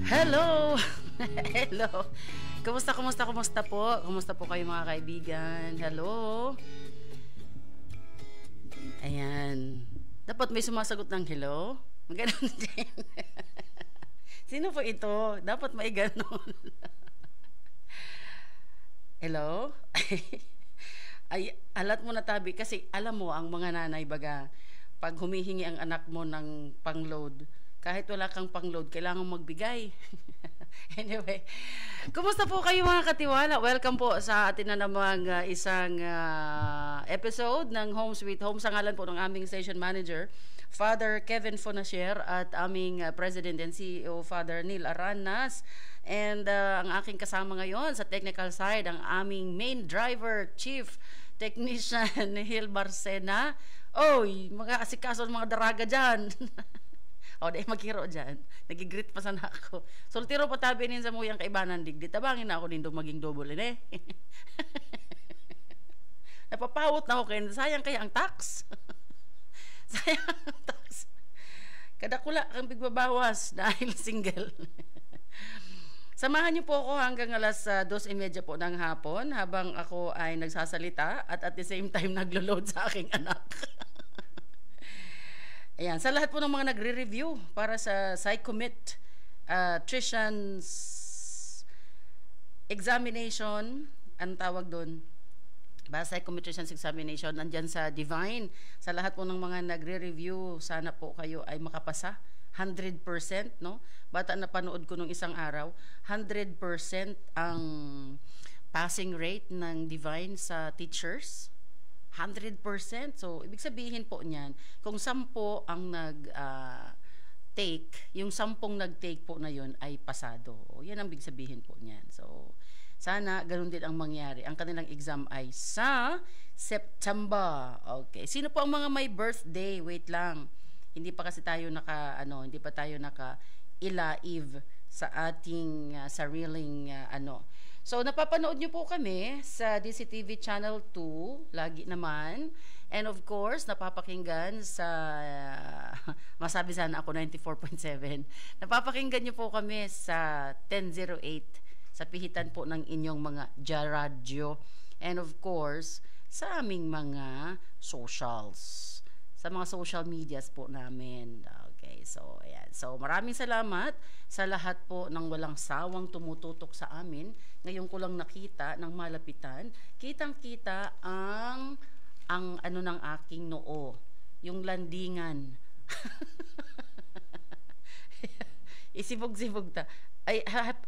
Hello! Hello! Kumusta po? Kumusta po kayo mga kaibigan? Hello! Ayan. Dapat may sumasagot ng hello? Ganon din. Sino po ito? Dapat may ganon. Hello? Ay, alat mo na tabi kasi alam mo ang mga nanay baga pag humihingi ang anak mo ng pang-load, kahit wala kang pang-load, kailangan magbigay. Anyway, kumusta po kayo mga katiwala? Welcome po sa atin na namang isang episode ng Home Sweet Home sa ngalan po ng aming station manager, Father Kevin Fonasier, at aming President and CEO, Father Neil Aranas. And ang aking kasama ngayon sa technical side, ang aming main driver, Chief Technician Hil Barcena. Oy, mga asikaso mga daraga dyan. O, dahil maghiro dyan. Nagigreet pa sana ako. Sultiro pa tabi nin sa muyang kaibanan digdi. Tabangin na ako din maging double eh. Napapawot na ako kayo. Sayang kaya ang tax. Sayang ang tax. Kadakula kang bigbabawas dahil single. Samahan niyo po ako hanggang alas 2:30 po ng hapon habang ako ay nagsasalita at the same time naglo-load sa aking anak. Ayan, sa lahat po ng mga nagre-review para sa Psychomet Trician's examination, ang tawag doon, ba Psychometrician's examination, nandyan sa Divine. Sa lahat po ng mga nagre-review, sana po kayo ay makapasa. 100%, no? Bata na panood ko nung isang araw, 100% ang passing rate ng Divine sa teachers. 100%. So, ibig sabihin po niyan, kung 10 ang take, yung 10 nag-take po na yun ay pasado. O, yan ang ibig sabihin po niyan. So, sana ganun din ang mangyari. Ang kanilang exam ay sa September. Okay. Sino po ang mga may birthday? Wait lang. Hindi pa kasi tayo hindi pa tayo naka-live sa ating sariling So, napapanood nyo po kami sa DCTV Channel 2, lagi naman. And of course, napapakinggan sa, masabi sana ako 94.7. Napapakinggan nyo po kami sa 1008, sa pihitan po ng inyong mga Jaradyo. And of course, sa aming mga socials. Sa mga social medias po namin. Okay, so ayan. So maraming salamat sa lahat po ng walang sawang tumututok sa amin. Ngayon ko lang nakita ng malapitan, kitang-kita ang ano ng aking noo, yung landingan. Isibog-sibog ta. Ay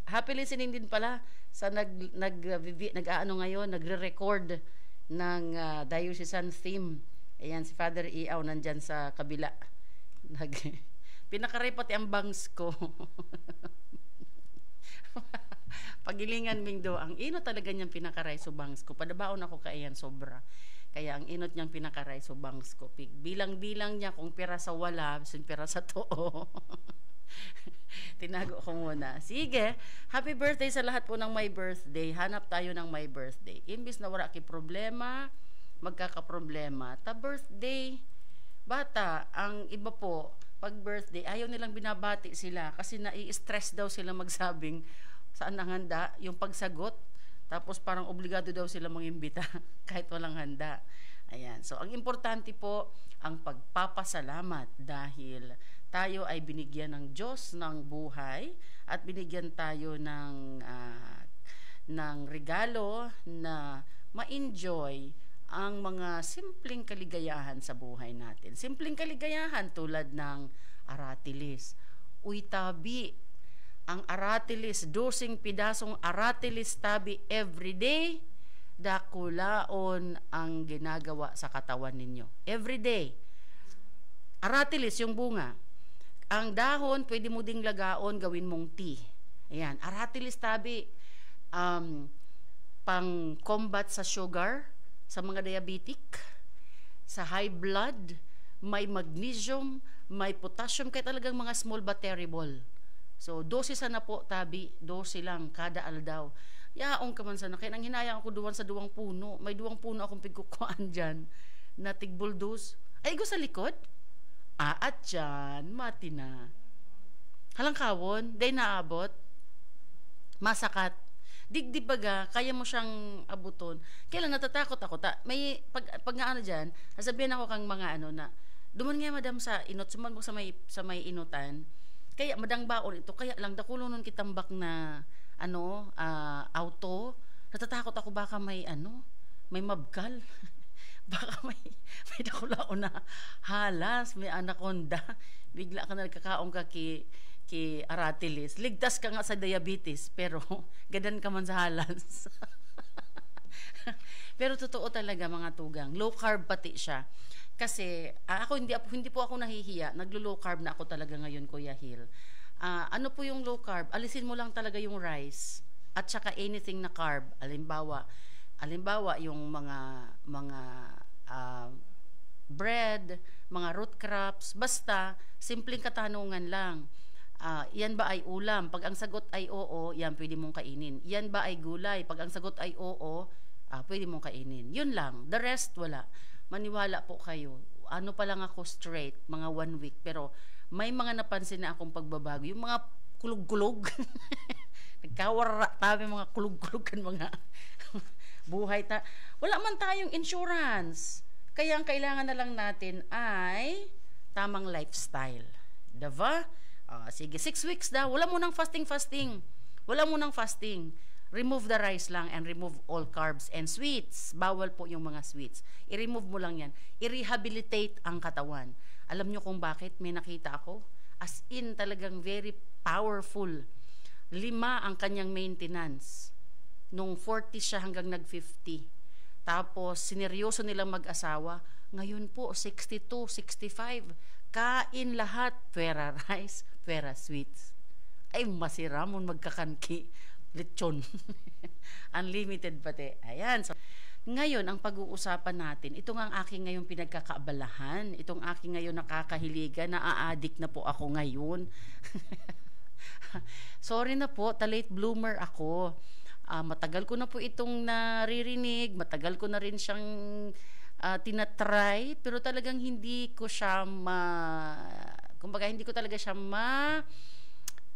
happy listening din pala sa nagre-record ng diocesan theme. Ayan, si Father Iaw nandyan sa kabila. Pinakaray pati ang bangs ko. Pagilingan Mingdo, ang inot talaga niyang pinakaray so bangs ko. Padabaon ako kaayan sobra. Kaya ang inot niyang pinakaray so bangs ko. Bilang-bilang niya kung pira sa wala, pira sa too. Tinago ko muna. Sige, happy birthday sa lahat po ng may birthday. Hanap tayo ng may birthday. Imbis na wala ki problema, magkakaproblema. Birthday, bata, ang iba po, pag birthday, ayaw nilang binabati sila kasi nai-stress daw sila magsabing saan ang handa, yung pagsagot, tapos parang obligado daw sila mangimbita kahit walang handa. Ayan. So, ang importante po, ang pagpapasalamat dahil tayo ay binigyan ng Diyos ng buhay at binigyan tayo ng regalo na ma-enjoy ang mga simpleng kaligayahan sa buhay natin. Simpleng kaligayahan tulad ng aratilis. Uy tabi, ang aratilis, 12 pidasong aratilis tabi everyday, dakulaon ang ginagawa sa katawan ninyo. Everyday. Aratilis, yung bunga. Ang dahon, pwede mo ding lagaon, gawin mong tea. Ayan, aratilis tabi, pang combat sa sugar, sa mga diabetic, sa high blood, may magnesium, may potassium, kaya talagang mga small but terrible. So, 12 sana po, tabi, 12 lang, kada aldaw. Yaong ka man sana, kaya nang hinayang ako duwan sa 2 puno, may 2 puno akong pigkukuan dyan, na tigbuldos. Ay, go sa likod? At dyan, mati na. Halangkawon, day naabot, masakat. Digdi baga, kaya mo siyang abuton. Kaya lang natatakot ako. Pag nga ano dyan, sasabihin ako kang mga ano na, duman nga madam sa inot, suman mo sa may inutan, kaya madang baon ito, kaya lang dakulo nun kitambak na auto, natatakot ako baka may mabkal. Baka may dakulaon na halas, may anaconda, bigla ka na nagkakaong ka ki aratilis. Ligtas ka nga sa diabetes, pero gadan ka man sa halas. Pero totoo talaga mga tugang, low carb pati siya. Kasi ako hindi po ako nahihiya, naglo-low carb na ako talaga ngayon, Kuya Hill. Ano po yung low carb? Alisin mo lang talaga yung rice at saka anything na carb. Alimbawa yung mga bread, mga root crops, basta simpleng katanungan lang. Yan ba ay ulam? Pag ang sagot ay oo, yan pwede mong kainin. Yan ba ay gulay? Pag ang sagot ay oo, pwede mong kainin. Yun lang. The rest, wala. Maniwala po kayo. Ano pa lang ako straight, mga 1 week. Pero may mga napansin na akong pagbabago. Yung mga kulog-kulog. Nagkawara tabi mga kulog-kulog kan mga buhay wala man tayong insurance. Kaya ang kailangan na lang natin ay tamang lifestyle. Diba? Sige, 6 weeks daw. Wala mo nang fasting. Wala mo nang fasting. Remove the rice lang and remove all carbs and sweets. Bawal po yung mga sweets. I-remove mo lang yan. I-rehabilitate ang katawan. Alam nyo kung bakit? May nakita ako. As in, talagang very powerful. 5 ang kanyang maintenance. Nung 40 siya hanggang nag-50. Tapos, sineryoso nilang mag-asawa. Ngayon po, 62, 65. Kain lahat. Pwera rice, pwera sweets. Ay, masiramon magkakanki. Lechon. Unlimited pati. Ayan. So, ngayon, ang pag-uusapan natin, ito nga ang aking ngayon pinagkakaabalahan. Itong aking ngayon nakakahiligan. Na-a-addict na po ako ngayon. Sorry na po, late bloomer ako. Matagal ko na po itong naririnig, matagal ko na rin siyang tinatry, pero talagang hindi ko siya kumbaga hindi ko talaga siya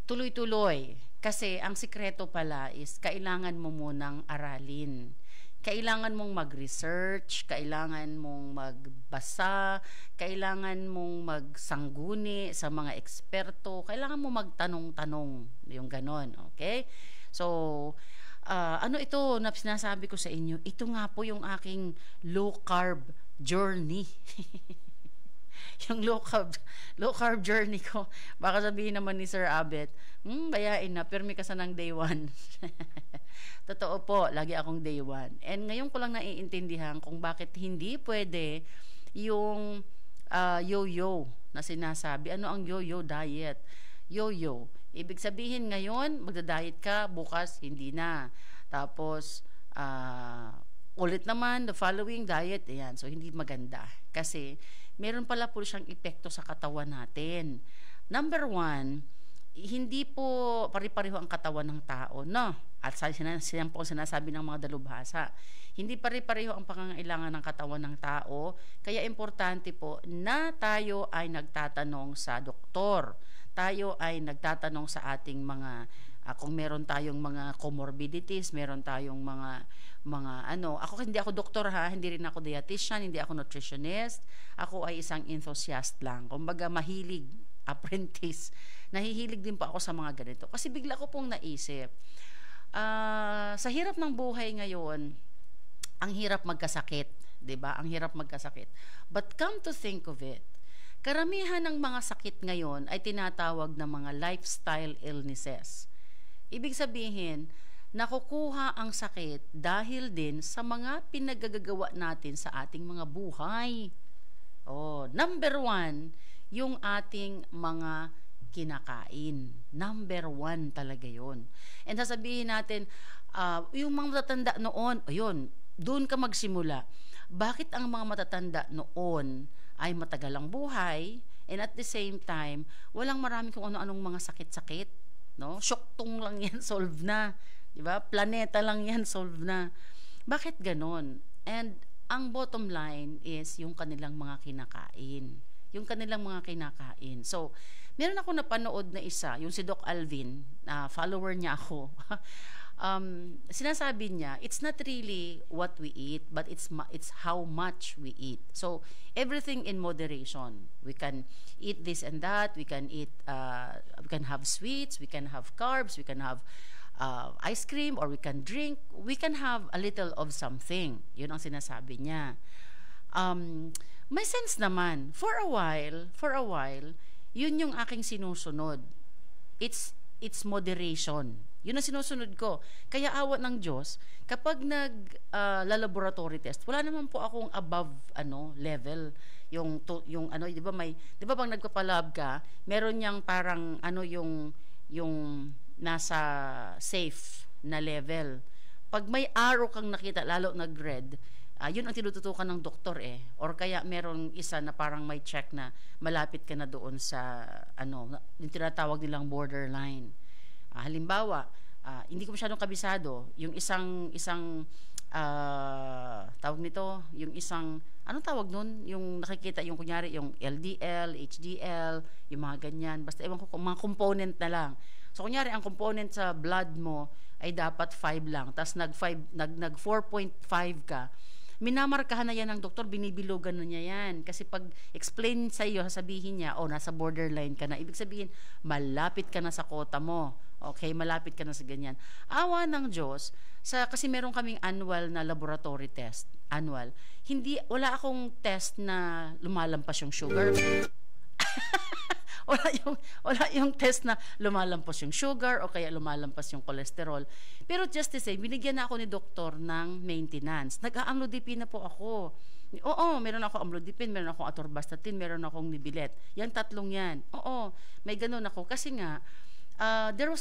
tuloy-tuloy. Kasi ang sikreto pala is kailangan mo munang aralin. Kailangan mong mag-research, kailangan mong magbasa, kailangan mong magsangguni sa mga eksperto, kailangan mo magtanong-tanong, yung ganon, okay? So, ano ito na sinasabi ko sa inyo? Ito nga po yung aking low carb journey. Yung low carb journey ko. Baka sabihin naman ni Sir Abet, bayain na, permi ka sa ng day 1. Totoo po, lagi akong day 1. And ngayon ko lang naiintindihan kung bakit hindi pwede yung yo-yo na sinasabi. Ano ang yo-yo diet? Yo-yo. Ibig sabihin ngayon, magda-diet ka, bukas hindi na. Tapos, ulit naman, the following diet, ayan. So, hindi maganda. Kasi, meron pala po siyang epekto sa katawan natin. Number 1, hindi po pare-pareho ang katawan ng tao, no? At siyan po sinasabi ng mga dalubhasa. Hindi pare-pareho ang pangangailangan ng katawan ng tao, kaya importante po na tayo ay nagtatanong sa doktor. Tayo ay nagtatanong sa ating mga kung meron tayong mga comorbidities, meron tayong mga hindi ako doktor ha, hindi rin ako dietitian, hindi ako nutritionist. Ako ay isang enthusiast lang. Kumbaga mahilig, apprentice. Nahihilig din po ako sa mga ganito. Kasi bigla ko pong naisip, sa hirap ng buhay ngayon, ang hirap magkasakit, 'di ba? Ang hirap magkasakit. But come to think of it, karamihan ng mga sakit ngayon ay tinatawag na mga lifestyle illnesses. Ibig sabihin, nakukuha ang sakit dahil din sa mga pinagagagawa natin sa ating mga buhay. Number 1, yung ating mga kinakain. Number 1 talaga yon. And sasabihin natin, yung mga matatanda noon, doon ka magsimula. Bakit ang mga matatanda noon ay matagal ang buhay, and at the same time, walang marami kung ano-anong mga sakit-sakit, no? Syoktong lang yan, solve na. Diba? Planeta lang yan, solve na. Bakit ganon? And ang bottom line is yung kanilang mga kinakain. Yung kanilang mga kinakain. So, Meron ako napanood na isa, yung si Doc Alvin, follower niya ako. Sinasabi niya, it's not really what we eat, but it's how much we eat. So everything in moderation. We can eat this and that. We can have sweets. We can have carbs. We can have ice cream, or we can drink. We can have a little of something. Yun ang sinasabi niya. May sense naman. For a while, yun yung aking sinusunod. It's moderation. Yun ang sinusunod ko. Kaya awa ng Diyos, kapag laboratory test, wala naman po akong above level. Yung 'di ba bang nagpapalab ka, meron niyang parang yung nasa safe na level. Pag may arrow kang nakita, lalo nag-red, yun ang tinututukan ng doktor or kaya merong isa na parang may check na malapit ka na doon sa yung tinatawag nilang borderline. Halimbawa, hindi ko masyadong kabisado, yung isang tawag nito, yung isang, anong tawag nun? Yung nakikita, yung kunyari, yung LDL, HDL, yung mga ganyan. Basta ewan ko, mga component na lang. So, kunyari, ang component sa blood mo ay dapat 5 lang. Tapos nag 4.5 ka. Minamarkahan na yan ng doktor, binibilugan na niya yan. Kasi pag explain sa iyo, sasabihin niya, nasa borderline ka na. Ibig sabihin, malapit ka na sa quota mo. Okay, malapit ka na sa ganyan. Awa ng Diyos, kasi meron kaming annual na laboratory test. Annual. Wala akong test na lumalampas yung sugar. wala yung test na lumalampas yung sugar o kaya lumalampas yung cholesterol. Pero just to say, binigyan na ako ni doktor ng maintenance. Nag-amlodipine na po ako. Oo, meron ako amlodipine, meron akong atorvastatin, meron akong Nibilet. Yan tatlong yan. Oo, may ganun ako. Kasi nga, there was